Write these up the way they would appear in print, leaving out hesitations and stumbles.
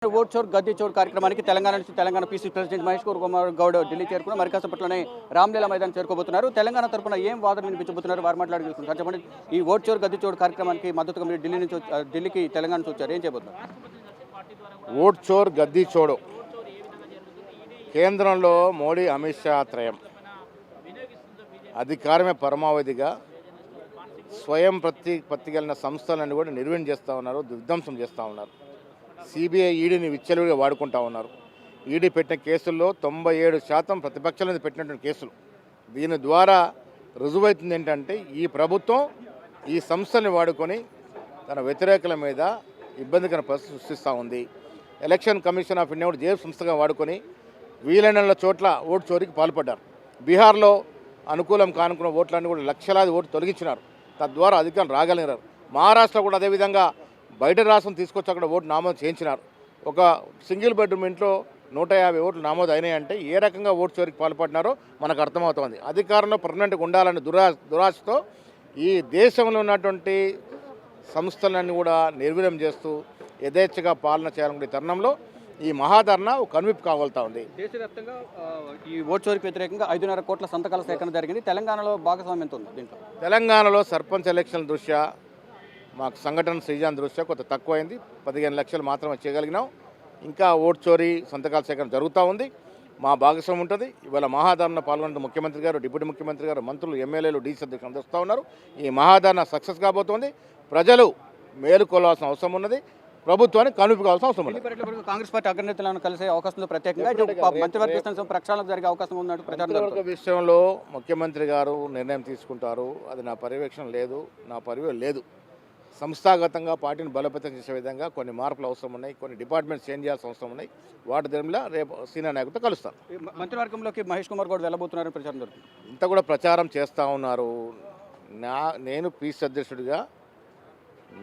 Vote చోర్ గద్దె చోర్ కార్యక్రమానికి తెలంగాణ నుంచి Telangana PC president Mahesh Kumar Goud Delhi చేరుకున్న మరి కాసేపట్లోనే రామ్లీలా మైదానం చేరుకోబోతున్నారు. తెలంగాణ తరపున ఏం వాదన వినిపించబోతున్నారు వారు మాట్లాడుకుంటున్నారు. చెప్పండి, ఈ ఓట్ చోర్ గద్దె చోర్ కార్యక్రమానికి మద్దతుగా మీరు ఢిల్లీకి తెలంగాణ నుంచి వచ్చారు, ఏం చేయబోతున్నారు? ఓట్ చోర్ గద్దీ చోడు కేంద్రంలో మోడీ అమిత్ షా త్రయం అధికారమే పరమావధిగా స్వయం ప్రతిపత్తి కలిగిన సంస్థలను కూడా నిర్వీర్యం చేస్తూ ఉన్నారు, విధ్వంసం చేస్తూ ఉన్నారు. సిబిఐ ఈడీని విచ్చలవిడిగా వాడుకుంటా ఉన్నారు. ఈడీ పెట్టిన కేసుల్లో 97% ప్రతిపక్షాల మీద పెట్టినటువంటి కేసులు. దీని ద్వారా రుజువవుతుంది ఏంటంటే ఈ ప్రభుత్వం ఈ సంస్థల్ని వాడుకొని తన వ్యతిరేకుల మీద ఇబ్బందికర పరిస్థితి సృష్టిస్తూ ఉంది. ఎలక్షన్ కమిషన్ ఆఫ్ ఇండియా కూడా జేబు సంస్థగా వాడుకొని వీలైన చోట్ల ఓటు చోరీకి పాల్పడ్డారు. బీహార్లో అనుకూలం కానుకున్న ఓట్లన్నీ కూడా లక్షలాది ఓట్లు తొలగించినారు. తద్వారా అధికారులు రాగలిగినారు. మహారాష్ట్ర కూడా అదేవిధంగా బయట రాష్ట్రం తీసుకొచ్చి అక్కడ ఓటు నమోదు చేయించినారు. ఒక సింగిల్ బెడ్రూమ్ ఇంట్లో 150 ఓట్లు నమోదు అయినాయంటే ఏ రకంగా ఓటు చోరీకి పాల్పడినారో మనకు అర్థమవుతుంది. అధికారంలో పర్మనెంట్గా ఉండాలని దురాశతో ఈ దేశంలో ఉన్నటువంటి సంస్థలన్నీ కూడా నిర్వీర్యం చేస్తూ యథేచ్ఛగా పాలన చేయాలనుకునే తరుణంలో ఈ మహాధరణ కనువిప్పు కాగలుగుతూ ఉంది. దేశవ్యాప్తంగా ఈ ఓట్ చోరీకి వ్యతిరేకంగా 5.5 కోట్ల సంతకాల సేకరణ జరిగింది. తెలంగాణలో భాగస్వామ్యం ఎంత ఉంది దీంట్లో? తెలంగాణలో సర్పంచ్ ఎలక్షన్ల దృష్ట్యా మాకు సంఘటన సృజన దృష్ట్యా కొంత తక్కువైంది. 15 లక్షలు మాత్రమే చేయగలిగినాం. ఇంకా ఓటు చోరీ సంతకాల సేకరణ జరుగుతూ ఉంది. మా భాగస్వామ్యం ఉంటుంది. ఇవాళ మహాధరణ పాల్గొన్న ముఖ్యమంత్రి గారు, డిప్యూటీ ముఖ్యమంత్రి గారు, మంత్రులు, ఎమ్మెల్యేలు, డీసీ అధ్యక్షులు అందిస్తూ ఉన్నారు. ఈ మహాధరణ సక్సెస్ కాబోతోంది. ప్రజలు మేలుకోవాల్సిన అవసరం ఉన్నది. ప్రభుత్వానికి కనువిప్పు కావాల్సిన అవసరం ఉంది. కాంగ్రెస్ పార్టీ అగ్రనేతలను కలిసే అవకాశం ప్రత్యేకంగా మంత్రివర్గ ప్రక్షాళన జరిగే అవకాశం ఉన్నట్టు ప్రచారం విషయంలో ముఖ్యమంత్రి గారు నిర్ణయం తీసుకుంటారు. అది నా పర్యవేక్షణ లేదు, నా పరివే లేదు. సంస్థాగతంగా పార్టీని బలోపేతం చేసే విధంగా కొన్ని మార్పులు అవసరం ఉన్నాయి, కొన్ని డిపార్ట్మెంట్స్ చేంజ్ చేయాల్సిన అవసరం ఉన్నాయి. వాటి ద్వారా రేపు సీనియర్ నాయకులతో కలుస్తాను. మంత్రివర్గంలోకి మహేష్ కుమార్ గౌడ్ వెళ్ళబోతున్నారని ప్రచారం జరుగుతుంది. ఇంత కూడా ప్రచారం చేస్తూ ఉన్నారు. నేను పీసీ అధ్యక్షుడిగా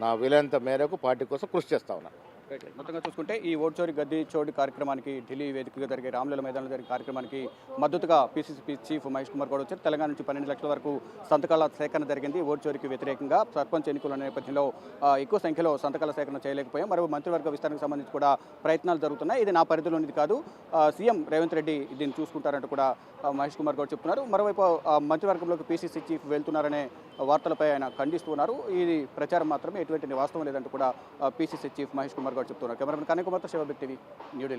నా వీలైనంత మేరకు పార్టీ కోసం కృషి చేస్తూ ఉన్నాను. మొత్తంగా చూసుకుంటే ఈ ఓట్ చోరీ గద్దె చోరీ కార్యక్రమానికి ఢిల్లీ వేదికగా జరిగే రామ్లీలా మైదానంలో జరిగే కార్యక్రమానికి మద్దతుగా పీసీసీ చీఫ్ మహేష్ కుమార్ గౌడ్ వచ్చారు. తెలంగాణ నుంచి 12 లక్షల వరకు సంతకాల సేకరణ జరిగింది. ఓట్ చోరీకి వ్యతిరేకంగా సర్పంచ్ ఎన్నికల నేపథ్యంలో ఎక్కువ సంఖ్యలో సంతకాల సేకరణ చేయలేకపోయాం. మరో మంత్రివర్గ విస్తరణకు సంబంధించి కూడా ప్రయత్నాలు జరుగుతున్నాయి. ఇది నా పరిధిలోనిది కాదు, సీఎం రేవంత్ రెడ్డి దీన్ని చూసుకుంటారంటూ కూడా మహేష్ కుమార్ గౌడ్ చెప్తున్నారు. మరోవైపు మంత్రివర్గంలోకి పీసీసీ చీఫ్ వెళ్తున్నారనే వార్తలపై ఆయన ఖండిస్తున్నారు. ఇది ప్రచారం మాత్రమే, ఎటువంటి వాస్తవం లేదంటూ కూడా పీసీసీ చీఫ్ మహేష్ కుమార్ గౌడ్ చెప్తున్నారు. కెమెరామెన్ కనకుమార్తో శివబెక్ టీవీ, న్యూఢిల్లీ.